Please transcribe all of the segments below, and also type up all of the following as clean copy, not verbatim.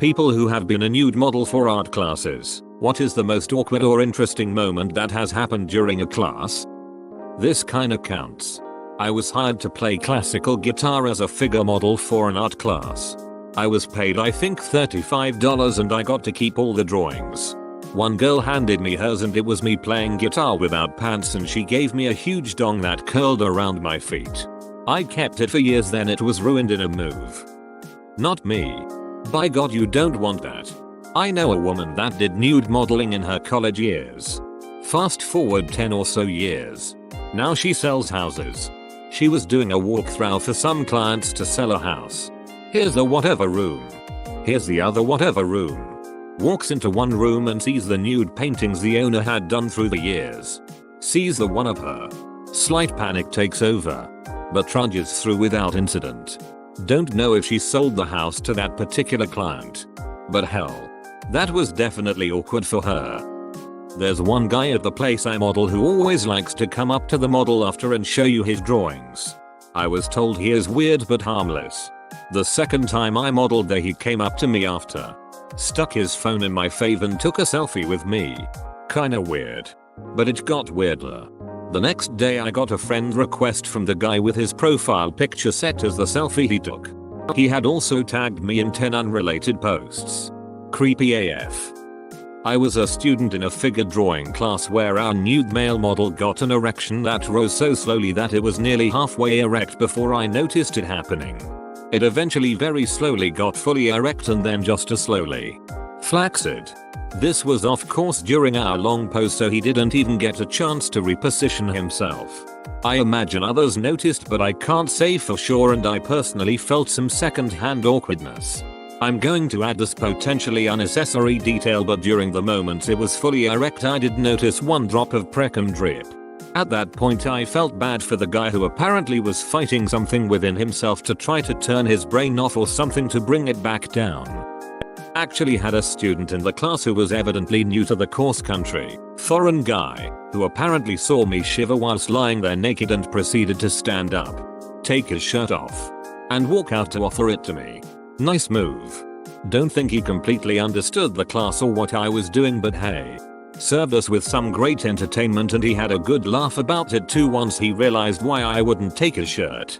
People who have been a nude model for art classes, what is the most awkward or interesting moment that has happened during a class? This kinda counts. I was hired to play classical guitar as a figure model for an art class. I was paid I think $35 and I got to keep all the drawings. One girl handed me hers and it was me playing guitar without pants and she gave me a huge dong that curled around my feet. I kept it for years, then it was ruined in a move. Not me. By God, you don't want that. I know a woman that did nude modeling in her college years. Fast forward 10 or so years. Now she sells houses. She was doing a walkthrough for some clients to sell a house. Here's the whatever room. Here's the other whatever room. Walks into one room and sees the nude paintings the owner had done through the years. Sees the one of her. Slight panic takes over. But trudges through without incident. Don't know if she sold the house to that particular client. But hell. That was definitely awkward for her. There's one guy at the place I model who always likes to come up to the model after and show you his drawings. I was told he is weird but harmless. The second time I modeled there, he came up to me after. Stuck his phone in my face and took a selfie with me. Kinda weird. But it got weirder. The next day I got a friend request from the guy with his profile picture set as the selfie he took. He had also tagged me in 10 unrelated posts. Creepy AF. I was a student in a figure drawing class where our nude male model got an erection that rose so slowly that it was nearly halfway erect before I noticed it happening. It eventually very slowly got fully erect and then just as slowly flaccid. This was of course during our long pose, so he didn't even get a chance to reposition himself. I imagine others noticed, but I can't say for sure, and I personally felt some second-hand awkwardness. I'm going to add this potentially unnecessary detail, but during the moment it was fully erect I did notice one drop of precum drip. At that point I felt bad for the guy who apparently was fighting something within himself to try to turn his brain off or something to bring it back down. Actually had a student in the class who was evidently new to the course country, foreign guy, who apparently saw me shiver whilst lying there naked and proceeded to stand up, take his shirt off, and walk out to offer it to me. Nice move. Don't think he completely understood the class or what I was doing, but hey. Served us with some great entertainment and he had a good laugh about it too once he realized why I wouldn't take his shirt.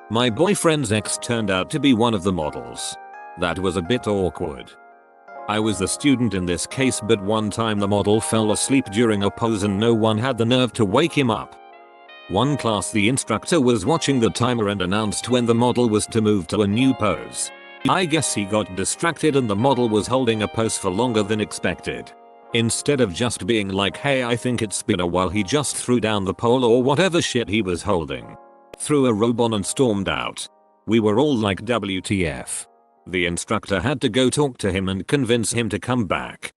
My boyfriend's ex turned out to be one of the models. That was a bit awkward. I was the student in this case, but one time the model fell asleep during a pose and no one had the nerve to wake him up. One class the instructor was watching the timer and announced when the model was to move to a new pose. I guess he got distracted and the model was holding a pose for longer than expected. Instead of just being like, hey, I think it's been a while, he just threw down the pole or whatever shit he was holding, threw a robe on and stormed out. We were all like, WTF. The instructor had to go talk to him and convince him to come back.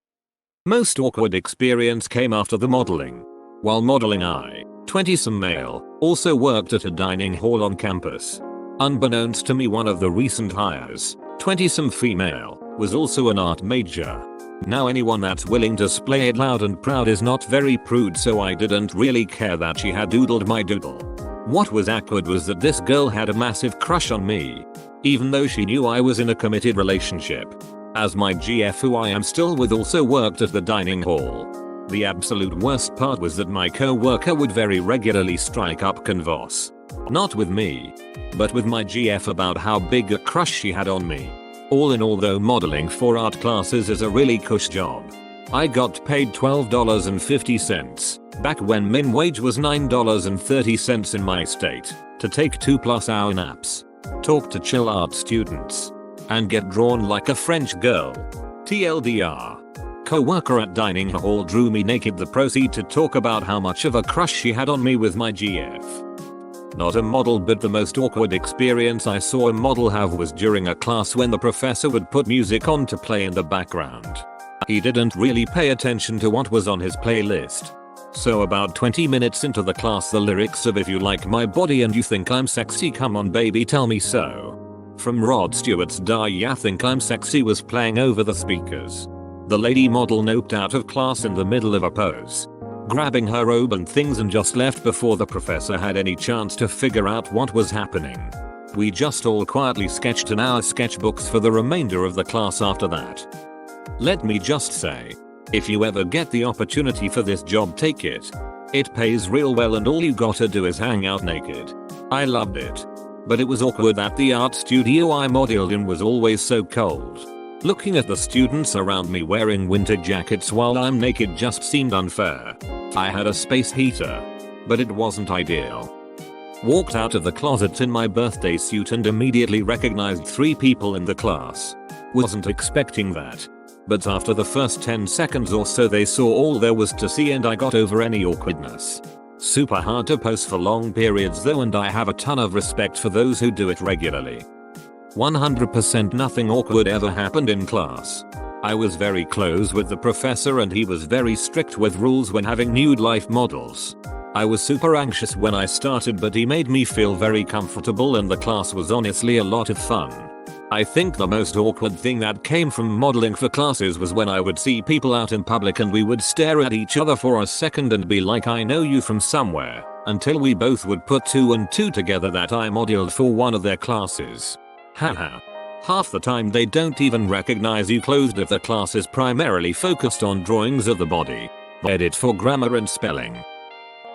Most awkward experience came after the modeling. While modeling I, 20-some male, also worked at a dining hall on campus. Unbeknownst to me, one of the recent hires, 20-some female, was also an art major. Now anyone that's willing to splay it loud and proud is not very prude, so I didn't really care that she had doodled my doodle. What was awkward was that this girl had a massive crush on me, even though she knew I was in a committed relationship. As my GF, who I am still with, also worked at the dining hall. The absolute worst part was that my co-worker would very regularly strike up converse. Not with me, but with my GF about how big a crush she had on me. All in all though, modeling for art classes is a really cush job. I got paid $12.50, back when min wage was $9.30 in my state, to take 2+ hour naps, talk to chill art students, and get drawn like a French girl. TLDR. Co-worker at dining hall drew me naked. The proceed to talk about how much of a crush she had on me with my GF. Not a model, but the most awkward experience I saw a model have was during a class when the professor would put music on to play in the background. He didn't really pay attention to what was on his playlist. So about 20 minutes into the class, the lyrics of "If you like my body and you think I'm sexy, come on baby tell me so" from Rod Stewart's "Die Ya Think I'm Sexy" was playing over the speakers. The lady model noped out of class in the middle of a pose, grabbing her robe and things, and just left before the professor had any chance to figure out what was happening. We just all quietly sketched in our sketchbooks for the remainder of the class after that. Let me just say, if you ever get the opportunity for this job, take it. It pays real well and all you gotta do is hang out naked. I loved it. But it was awkward that the art studio I modeled in was always so cold. Looking at the students around me wearing winter jackets while I'm naked just seemed unfair. I had a space heater, but it wasn't ideal. Walked out of the closet in my birthday suit and immediately recognized 3 people in the class. Wasn't expecting that. But after the first 10 seconds or so they saw all there was to see and I got over any awkwardness. Super hard to pose for long periods though, and I have a ton of respect for those who do it regularly. 100% nothing awkward ever happened in class. I was very close with the professor and he was very strict with rules when having nude life models. I was super anxious when I started, but he made me feel very comfortable and the class was honestly a lot of fun. I think the most awkward thing that came from modeling for classes was when I would see people out in public and we would stare at each other for a second and be like, I know you from somewhere, until we both would put 2 and 2 together that I modeled for one of their classes. Haha. Half the time they don't even recognize you closed if the class is primarily focused on drawings of the body. Edit for grammar and spelling.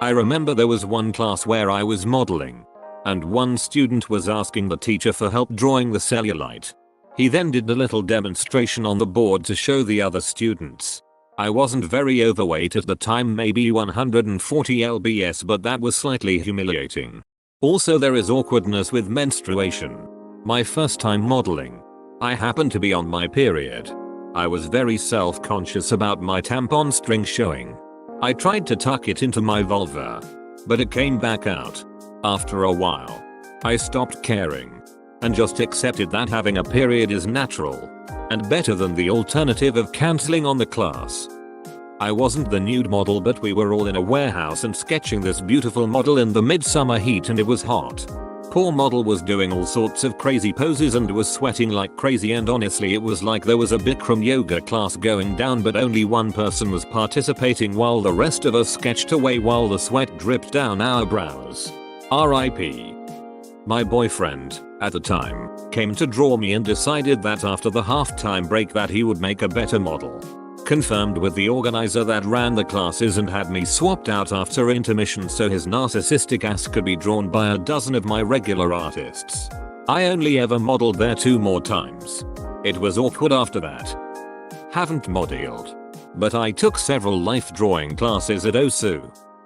I remember there was one class where I was modeling, and one student was asking the teacher for help drawing the cellulite. He then did a little demonstration on the board to show the other students. I wasn't very overweight at the time, maybe 140 lbs, but that was slightly humiliating. Also, there is awkwardness with menstruation. My first time modeling, I happened to be on my period. I was very self-conscious about my tampon string showing. I tried to tuck it into my vulva, but it came back out. After a while, I stopped caring and just accepted that having a period is natural and better than the alternative of cancelling on the class. I wasn't the nude model, but we were all in a warehouse and sketching this beautiful model in the midsummer heat and it was hot. Poor model was doing all sorts of crazy poses and was sweating like crazy, and honestly it was like there was a Bikram yoga class going down but only one person was participating while the rest of us sketched away while the sweat dripped down our brows. RIP. My boyfriend, at the time, came to draw me and decided that after the halftime break that he would make a better model. Confirmed with the organizer that ran the classes and had me swapped out after intermission so his narcissistic ass could be drawn by a dozen of my regular artists. I only ever modeled there 2 more times. It was awkward after that. Haven't modeled, but I took several life drawing classes at OSU.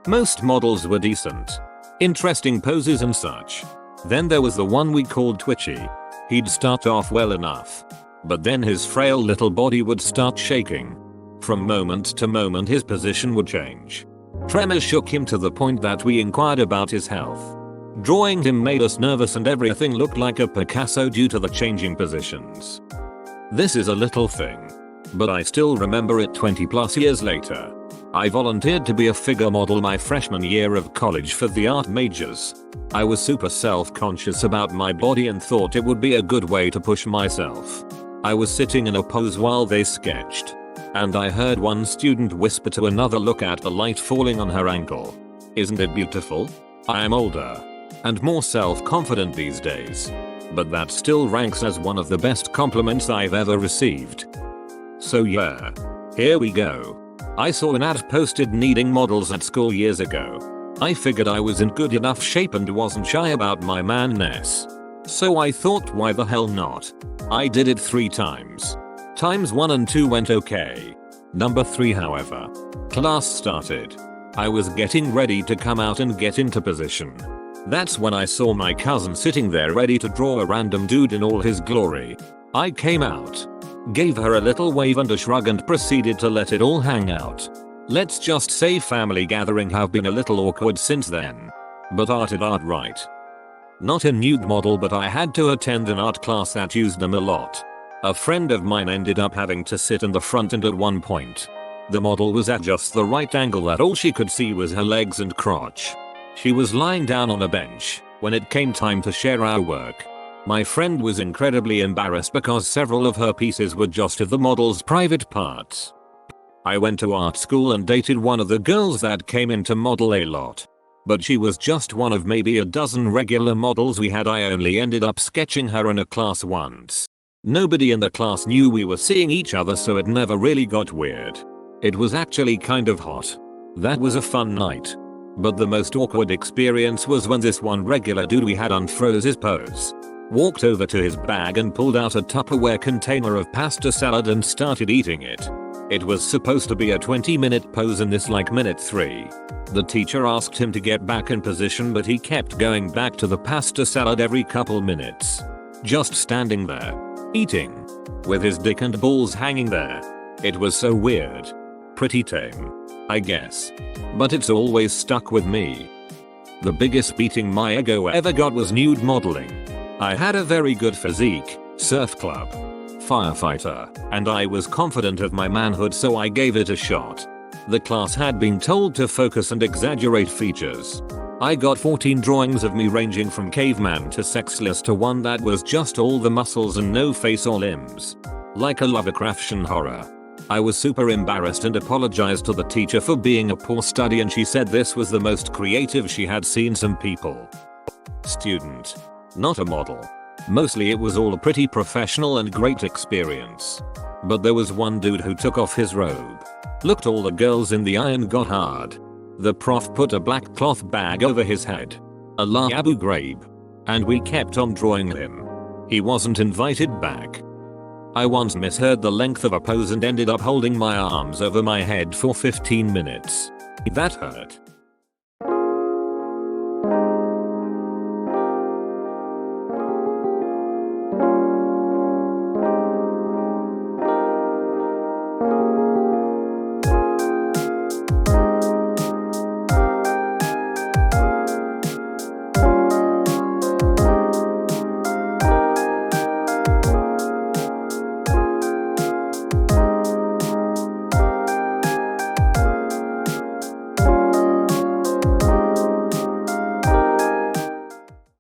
Most models were decent. Interesting poses and such. Then there was the one we called Twitchy. He'd start off well enough, but then his frail little body would start shaking. From moment to moment his position would change. Tremors shook him to the point that we inquired about his health. Drawing him made us nervous and everything looked like a Picasso due to the changing positions. This is a little thing, but I still remember it 20+ years later. I volunteered to be a figure model my freshman year of college for the art majors. I was super self-conscious about my body and thought it would be a good way to push myself. I was sitting in a pose while they sketched, and I heard one student whisper to another, "Look at the light falling on her ankle. Isn't it beautiful?" I am older and more self-confident these days, but that still ranks as one of the best compliments I've ever received. So yeah, here we go. I saw an ad posted needing models at school years ago. I figured I was in good enough shape and wasn't shy about my manness. So I thought, why the hell not? I did it 3 times. Times 1 and 2 went okay. Number 3 however. Class started. I was getting ready to come out and get into position. That's when I saw my cousin sitting there ready to draw a random dude in all his glory. I came out, gave her a little wave and a shrug and proceeded to let it all hang out. Let's just say family gathering have been a little awkward since then. But art right. Not a nude model, but I had to attend an art class that used them a lot. A friend of mine ended up having to sit in the front, and at one point, the model was at just the right angle that all she could see was her legs and crotch. She was lying down on a bench when it came time to share our work. My friend was incredibly embarrassed because several of her pieces were just of the model's private parts. I went to art school and dated one of the girls that came in to model a lot. But she was just one of maybe a dozen regular models we had. I only ended up sketching her in a class once. Nobody in the class knew we were seeing each other, so it never really got weird. It was actually kind of hot. That was a fun night. But the most awkward experience was when this one regular dude we had unfroze his pose. Walked over to his bag and pulled out a Tupperware container of pasta salad and started eating it. It was supposed to be a 20-minute pose in this like minute 3. The teacher asked him to get back in position, but he kept going back to the pasta salad every couple minutes. Just standing there. Eating. With his dick and balls hanging there. It was so weird. Pretty tame, I guess. But it's always stuck with me. The biggest beating my ego ever got was nude modeling. I had a very good physique, surf club, firefighter, and I was confident of my manhood, so I gave it a shot. The class had been told to focus and exaggerate features. I got 14 drawings of me ranging from caveman to sexless to one that was just all the muscles and no face or limbs. Like a Lovecraftian horror. I was super embarrassed and apologized to the teacher for being a poor study, and she said this was the most creative she had seen some people. Student. Not a model. Mostly it was all a pretty professional and great experience. But there was one dude who took off his robe. Looked all the girls in the eye and got hard. The prof put a black cloth bag over his head. Allah Abu Ghraib. And we kept on drawing him. He wasn't invited back. I once misheard the length of a pose and ended up holding my arms over my head for 15 minutes. That hurt.